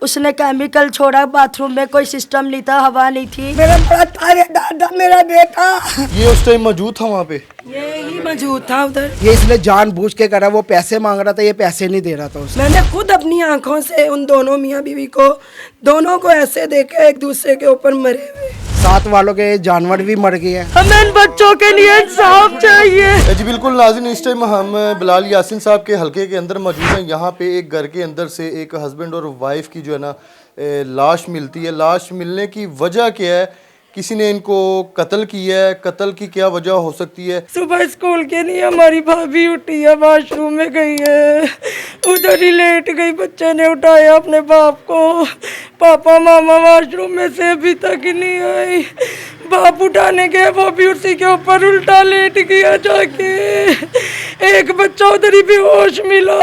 उसने केमिकल छोड़ा, बाथरूम में कोई सिस्टम नहीं था, हवा नहीं थी। मेरा बड़ा तारे दादा मेरा बेटा ये उस टाइम मौजूद था वहाँ पे। ये ही मौजूद था उधर। ये इसलिए जानबूझ के करा, वो पैसे मांग रहा था, ये पैसे नहीं दे रहा था उसे। मैंने खुद अपनी आंखों से उन दोनों मियाँ बीवी को, दोनों को ऐसे देखा एक दूसरे के ऊपर मरे हुए। साथ वालों के जानवर भी मर गए हैं। हमें इन बच्चों के लिए इंसाफ चाहिए। जी बिल्कुल नाज़रीन, इस टाइम हम बिलाल यासिन साहब के हलके के अंदर मौजूद हैं। यहाँ पे एक घर के अंदर से एक हस्बैंड और वाइफ की जो है ना लाश मिलती है। लाश मिलने की वजह क्या है, किसी ने इनको कत्ल किया है, कत्ल की क्या वजह हो सकती है। सुबह स्कूल के लिए हमारी भाभी उठी है, वॉशरूम में गई है, उधर ही लेट गई। बच्चे ने उठाया अपने बाप को, पापा मामा वॉशरूम में से अभी तक नहीं आई। बाप उठाने गए, वो भी उसी के ऊपर उल्टा लेट गया जाके। एक बच्चा उधर ही बेहोश मिला।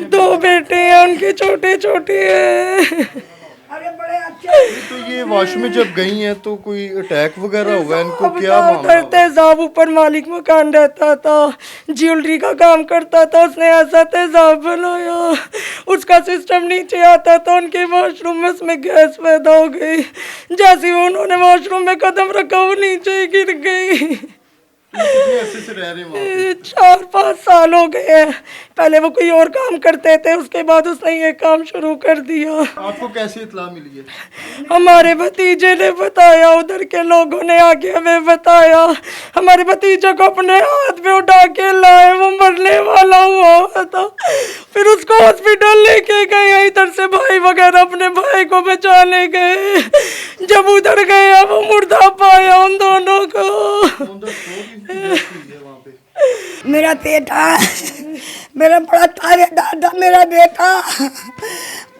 दो बेटे हैं उनके, छोटे छोटे हैं। तो ये वॉशरूम में जब गई हैं तो कोई अटैक वगैरह हुआ है, इनको क्या मामला उधर तेजाब, ऊपर मालिक मकान रहता था, ज्वेलरी का काम करता था, उसने ऐसा तेजाब बनाया, उसका सिस्टम नीचे आता था उनके वॉशरूम में, उसमें गैस पैदा हो गई। जैसे ही उन्होंने वॉशरूम में कदम रखा वो नीचे ही गिर गई। कितने अरसे से रह रहे हैं वहाँ पे? 4-5 साल हो गए हैं। पहले वो कोई और काम करते थे, उसके बाद उसने ये काम शुरू कर दिया। आपको कैसे इत्ला मिली है? हमारे भतीजे ने बताया, उधर के लोगों ने आके हमें बताया। हमारे भतीजे को अपने हाथ में उठा के लाए, वो मरने वाला हुआ था। फिर उसको हॉस्पिटल लेके गए, इधर से भाई वगैरह अपने भाई को बचाने गए। जब उधर गया वो मुर्दा पाया उन दोनों को। मेरा बेटा, मेरा बड़ा तारे दादा मेरा बेटा,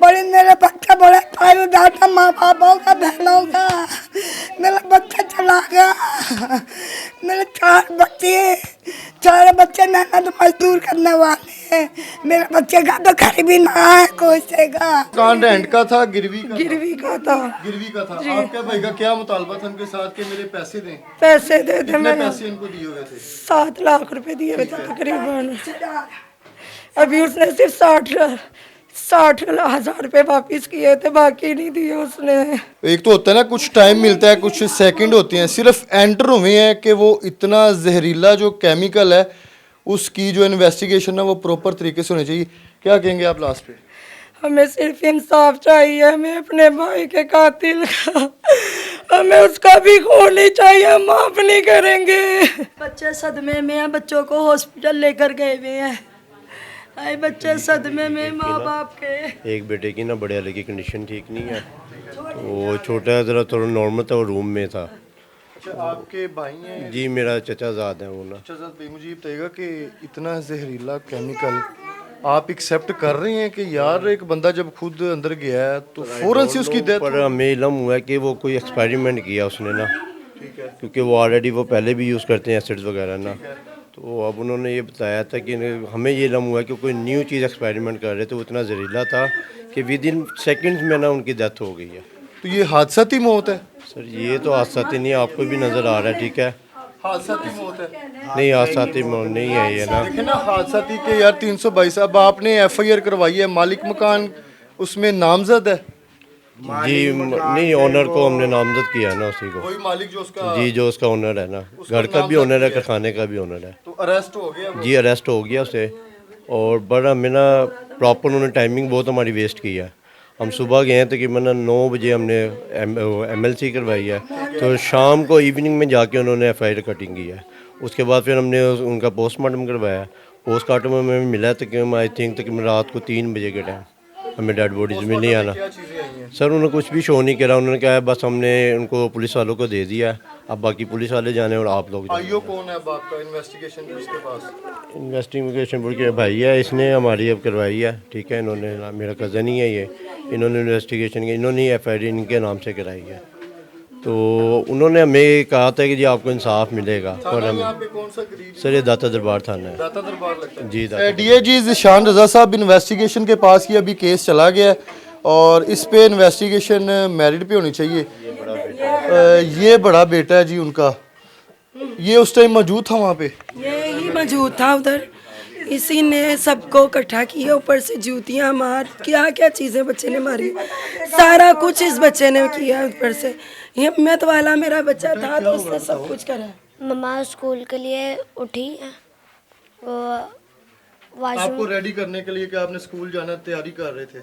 बड़े मेरे बच्चा बड़ा तारे दादा, माँ बापों का, बहनों का। मेरा बच्चा चला गया। मेरे 4 बच्चे मेहनत मजदूर करने वाले हैं। मेरे बच्चे का तो घर भी ना है कोई से का। कान रेंट का था, गिरवी का था? गिरवी का था। गिरवी का था। आपके भाई का क्या मुतालबा था उनके साथ कि मेरे पैसे दें? पैसे दे दे। कितने मैंने पैसे इनको दिए हुए थे? 7 लाख रुपए दिए हुए थे तकरीबन। अभी उसने सिर्फ 60,000 रुपए वापिस किए थे, बाकी नहीं दिए उसने। एक तो होता है ना, कुछ टाइम मिलता है, कुछ सेकंड होते हैं, सिर्फ एंटर हुए हैं कि वो इतना जहरीला जो केमिकल है उसकी जो इन्वेस्टिगेशन है वो प्रॉपर तरीके से होनी चाहिए। क्या कहेंगे आप लास्ट पे? हमें सिर्फ इंसाफ चाहिए, हमें अपने भाई के कातिल का, हमें उसका भी खून नहीं चाहिए, हम माफ नहीं करेंगे। बच्चे सदमे में हैं, बच्चों को हॉस्पिटल लेकर गए हुए हैं। आए बच्चे सदमे में माँ बाप के। एक बेटे की ना बड़े वाले की कंडीशन ठीक नहीं है, तो वो छोटा ज़रा थोड़ा नॉर्मल था, वो रूम में था। अच्छा, आपके भाई हैं? जी मेरा चचाजाद है वो ना। अच्छा भाई, मुझे ये बताइएगा कि इतना जहरीला केमिकल आप एक्सेप्ट कर रहे हैं कि यार एक बंदा जब खुद अंदर गया है तो फौरन से उसकी डेथ? पर हमें इल्म हुआ है कि वो कोई एक्सपेरिमेंट किया उसने ना, क्योंकि वो ऑलरेडी वो पहले भी यूज़ करते हैं एसिड्स वगैरह ना। तो अब उन्होंने ये बताया था कि हमें ये इल्म हुआ है कि कोई न्यू चीज़ एक्सपेरिमेंट कर रहे थे, वो इतना जहरीला था कि विद इन सेकेंड्स में ना उनकी डेथ हो गई है। तो ये हादसाती मौत है? सर ये तो हादसाती नहीं है, आपको भी नज़र आ रहा है, ठीक है? हादसाती मौत है? नहीं हादसाती मौत नहीं है ये ना। देखिए ना, हादसाती के यार 322। अब आपने FIR करवाई है, मालिक मकान उसमें नामजद है? जी नहीं, ओनर को हमने नामजद किया है ना, उसी को। वही मालिक जो उसका? जी जो उसका ओनर है ना, घर का भी ओनर है, कारखाने का भी ओनर है। तो अरेस्ट हो गया वो? जी अरेस्ट हो गया उसे। और बड़ा हमें ना प्रॉपर उन्होंने टाइमिंग बहुत हमारी वेस्ट की है। हम सुबह गए हैं तकरीबन 9 बजे हमने MLC करवाई है, तो शाम को इवनिंग में जाके उन्होंने FIR कटिंग की है। उसके बाद फिर हमने उनका पोस्टमार्टम करवाया। पोस्टमार्टम में हमें मिला तकरीबन आई थिंक तकरीबन रात को 3 बजे के टाइम हमें डेड बॉडीज़ मिली है ना। सर उन्होंने कुछ भी शो नहीं करा, उन्होंने कहा बस हमने उनको पुलिस वालों को दे दिया, अब बाकी पुलिस वाले जाने और आप लोग आईओ कौन है अब आपका इन्वेस्टिगेशन जिसके पास? इन्वेस्टिगेशन बोल के भाई है, इसने हमारी अब करवाई है, ठीक है? इन्होंने मेरा कज़न ही है ये, इन्होंने इन्वेस्टिगेशन की, इन्होंने FIR इनके नाम से कराई है। तो उन्होंने हमें कहा था कि जी आपको इंसाफ मिलेगा। और हम सर ये दाता दरबार थाना है। दाता दरबार लगता है जी। DIG ज़िशान रज़ा साहब इन्वेस्टिगेशन के पास ही अभी केस चला गया है और इस पे इन्वेस्टिगेशन मेरिट पे होनी चाहिए। ये बड़ा बेटा है जी उनका, ये उस टाइम मौजूद था वहाँ पे? ये ही मौजूद था उधर। इसी ने सबको इकट्ठा किया, ऊपर से जूतियां मार, क्या क्या चीज़ें बच्चे ने मारी, सारा कुछ इस बच्चे ने किया। ऊपर से हिम्मत वाला मेरा बच्चा था तो उसने सब कुछ करा। मम्मा स्कूल के लिए उठी वो आपको वॉशरूम रेडी करने के लिए कि आपने स्कूल जाना तैयारी कर रहे थे?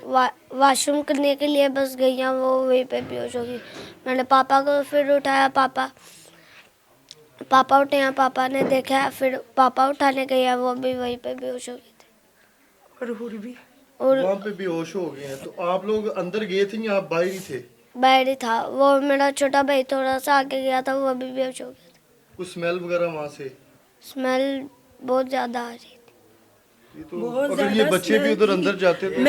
वॉशरूम करने के लिए बस गई हैं, वो वहीं पे बेहोश हो गई। मैंने पापा को फिर उठाया, पापा उठे हैं, पापा ने देखा, फिर पापा उठाने गए हैं, वो भी वहीं पे बेहोश हो गए थे। और हुर भी और वहाँ पे बेहोश हो गए हैं। तो आप लोग अंदर गए थे या आप बाहर ही थे? बाहर ही था। वो मेरा छोटा भाई थोड़ा सा आगे गया था, वो भी बेहोश हो गया था। कुछ स्मेल वगैरह वहाँ से? स्मेल बहुत ज़्यादा आ रही थी। ये तो अगर ये बच्चे भी उधर अंदर जाते तो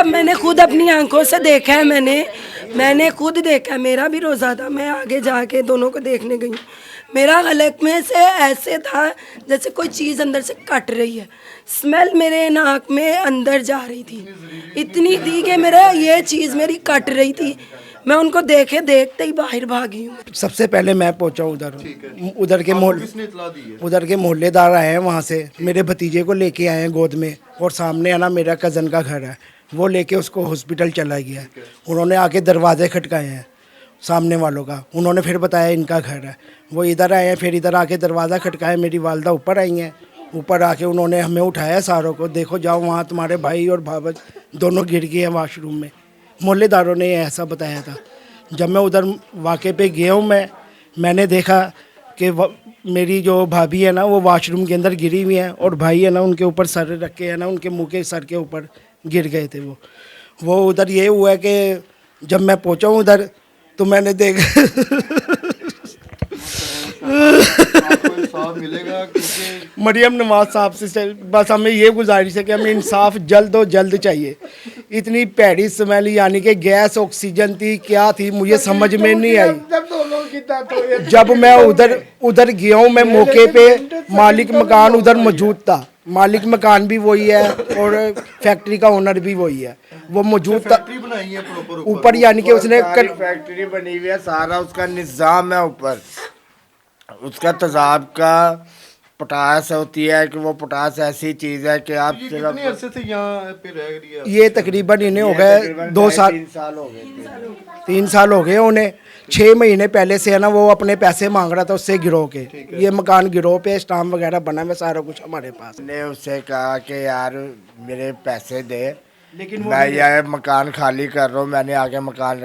मैंने खुद अपनी आंखों से देखा है, मैंने खुद देखा है, मेरा भी रोज़ा था, मैं आगे जाके दोनों को देखने गई। मेरा गलत में से ऐसे था जैसे कोई चीज़ अंदर से कट रही है, स्मेल मेरे नाक में अंदर जा रही थी, इतनी थी कि मेरा ये चीज़ मेरी कट रही थी। मैं उनको देखते ही बाहर भागी हूँ। सबसे पहले मैं पहुंचा उधर के किसने इतला दी है? उधर के मोहल्लेदार आए हैं, वहाँ से मेरे भतीजे को लेके आए हैं गोद में, और सामने है ना मेरा कज़न का घर है, वो लेके उसको हॉस्पिटल चला गया। उन्होंने आके दरवाजे खटकाए हैं सामने वालों का, उन्होंने फिर बताया इनका घर है। वो इधर आए हैं, फिर इधर आके दरवाज़ा खटकाया, मेरी वालदा ऊपर आई हैं, ऊपर आके उन्होंने हमें उठाया सारों को, देखो जाओ वहाँ तुम्हारे भाई और भाभी दोनों गिर गए हैं वॉशरूम में। मोहल्लेदारों ने ऐसा बताया था। जब मैं उधर वाक़े पे गया हूँ, मैंने देखा कि मेरी जो भाभी है ना वो वॉशरूम के अंदर गिरी हुई है, और भाई है ना उनके ऊपर सर रख के है ना उनके मुंह के सर के ऊपर गिर गए थे। वो उधर ये हुआ है कि जब मैं पहुँचा हूँ उधर तो मैंने देखा आपको इंसाफ मिलेगा क्योंकि मरियम नवाज साहब से बस हमें ये गुजारिश है कि हमें इंसाफ जल्द और जल्द चाहिए। इतनी भैड़ी स्मेल, यानी कि गैस ऑक्सीजन थी क्या थी मुझे समझ में नहीं आई। जब मैं उधर गया हूँ, मैं मौके पे मालिक मकान उधर मौजूद था, मालिक मकान भी वही है और फैक्ट्री का ओनर भी वही है, वो मौजूद था फैक्ट्री बनाई है प्रॉपर ऊपर, यानी कि उसने फैक्ट्री बनी हुई है, सारा उसका निज़ाम है ऊपर। उसका तेजाब का पोटास होती है कि वो पोटास ऐसी चीज़ है कि आप ये कितने अरसे से यहाँ पे रह रही है? ये तकरीबन इन्हें हो गए 2 साल 3 साल हो गए थे। 3 साल हो गए उन्हें। 6 महीने पहले से है ना वो अपने पैसे मांग रहा था उससे गिरोह के। ये मकान गिरोह पे स्टाम्प वगैरह बना है, सारा कुछ हमारे पास। ने उससे कहा कि यार मेरे पैसे दे, लेकिन मैं ये मकान खाली कर रहा हूँ, मैंने आगे मकान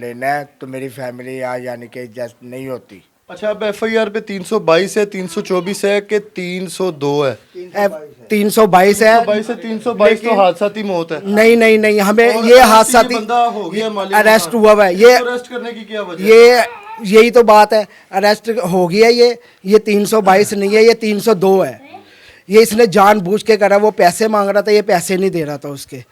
लेना है, तो मेरी फैमिली यहाँ यानी कि एडजस्ट नहीं होती। अच्छा, अब FIR पे 322 है, 324 है कि 302 है? 322 है। 322 से 322 तो हादसाती मौत है। नहीं हमें ये हादसाती बंदा हो गया, मालिक अरेस्ट हुआ हुआ है। ये अरेस्ट करने की क्या वजह? यही तो बात है, अरेस्ट हो गया। ये 322 नहीं है, ये 302 है। ये इसने जानबूझ के करा, वो पैसे मांग रहा था, ये पैसे नहीं दे रहा था। उसके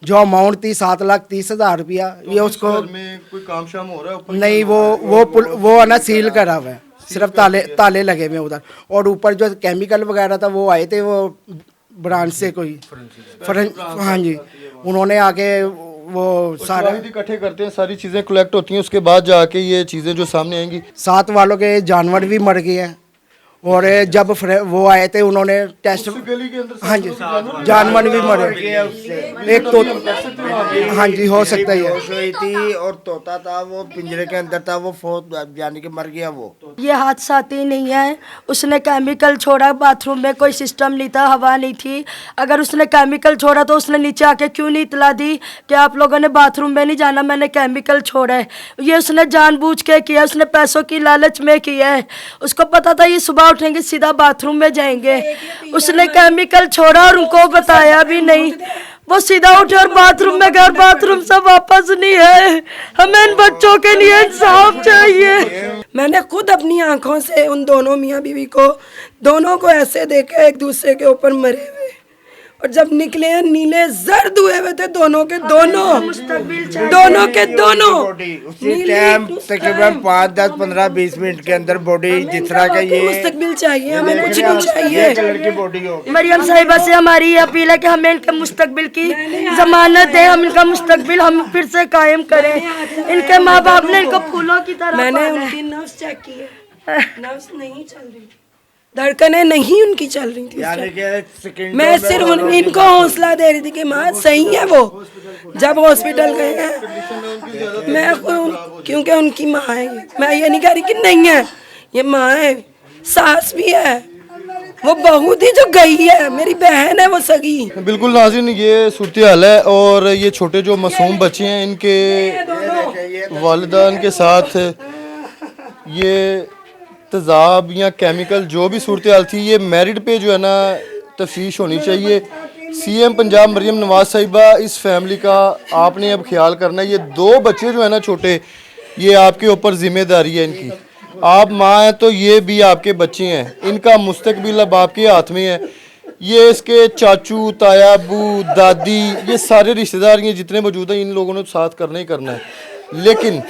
जो अमाउंट थी 7,30,000 रुपया, ये उसको घर में कोई काम शाम हो रहा है ऊपर? नहीं, वो है ना सील करा हुआ है, सिर्फ ताले लगे हुए उधर। और ऊपर जो केमिकल वगैरह था वो आए थे, वो ब्रांच से कोई हाँ जी, उन्होंने आके वो सारा इकट्ठे करते हैं, सारी चीज़ें कलेक्ट होती हैं, उसके बाद जाके ये चीज़ें जो सामने आएंगी। साथ वालों के जानवर भी मर गए हैं। और जब वो आए थे उन्होंने टेस्ट, गली के अंदर हाँ जी, जानवर भी मरे। एक तो हाँ जी, हो सकता है। बेहोश हुई थी और तोता था वो पिंजरे के अंदर था, वो यानी कि मर गया वो। ये हादसाती नहीं है, उसने केमिकल छोड़ा, बाथरूम में कोई सिस्टम नहीं था, हवा नहीं थी। अगर उसने केमिकल छोड़ा तो उसने नीचे आके क्यों नहीं इतला दी कि आप लोगों ने बाथरूम में नहीं जाना, मैंने केमिकल छोड़ा है। ये उसने जानबूझ के किया, उसने पैसों की लालच में किया है। उसको पता था ये सुबह उठेंगे सीधा बाथरूम में जाएंगे, उसने केमिकल छोड़ा और उनको बताया भी नहीं। वो सीधा उठे और बाथरूम में गए, बाथरूम से वापस नहीं है। हमें इन बच्चों के लिए इंसाफ चाहिए। मैंने खुद अपनी आंखों से उन दोनों मियाँ बीवी को, दोनों को ऐसे देखा, एक दूसरे के ऊपर मरे हुए, और जब निकले हैं नीले जर्द हुए हुए थे दोनों के दोनों। उसी टाइम तकरीबन 5, 10, 15, 20 मिनट के अंदर बॉडी जिस तरह का ये मुस्तकबिल चाहिए, हमें कुछ नहीं चाहिए। कलर की बॉडी हो। मरियम साहिबा से हमारी ये अपील है कि हमें इनके मुस्तकबिल की जमानत दें, हम इनका मुस्तकबिल हम फिर से कायम करें। इनके माँ बाप ने इनको फूलों की तरह मैंने पाला है। उनकी नर्व्स चेक की है, नर्व्स नहीं चल रही। धड़कनें नहीं उनकी चल रही थी उस यानी टाइम। कि सेकंडों मैं में सिर्फ वो इनको हौसला दे रही थी कि माँ सही है वो। जब हॉस्पिटल गए हैं क्योंकि उनकी माँ है ये। मैं ये नहीं कह रही कि नहीं है, ये माँ है, सास भी है, वो बहू थी जो गई है, मेरी बहन है वो सगी। बिल्कुल नाज़रीन, ये सूरत हाल है और ये छोटे जो मासूम बच्चे हैं इनके वालिदैन के साथ ये तेज़ाब या केमिकल जो भी सूरत हाल थी, ये मेरिट पे जो है ना तफ्तीश होनी चाहिए। सीएम पंजाब मरियम नवाज साहिबा, इस फैमिली का आपने अब ख्याल करना है। ये 2 बच्चे जो है ना छोटे, ये आपके ऊपर जिम्मेदारी है इनकी। आप माँ हैं तो ये भी आपके बच्चे हैं, इनका मुस्तकबिल अब आपके हाथ में है। ये इसके चाचू, ताया, अबू, दादी, ये सारे रिश्तेदार ये जितने मौजूद हैं, इन लोगों ने साथ करना ही करना है। लेकिन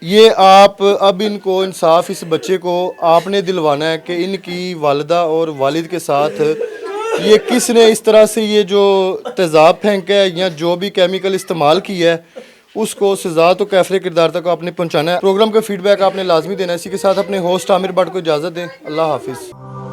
ये आप अब इनको इंसाफ, इस बच्चे को आपने दिलवाना है कि इनकी वालिदा और वालिद के साथ ये किसने इस तरह से ये जो तेज़ाब फेंका है या जो भी केमिकल इस्तेमाल किया है, उसको सज़ा तो कैफरे किरदार तक आपने पहुंचाना है। प्रोग्राम का फीडबैक आपने लाजमी देना है। इसी के साथ अपने होस्ट आमिर भट्ट को इजाज़त दें। अल्लाह हाफिज़।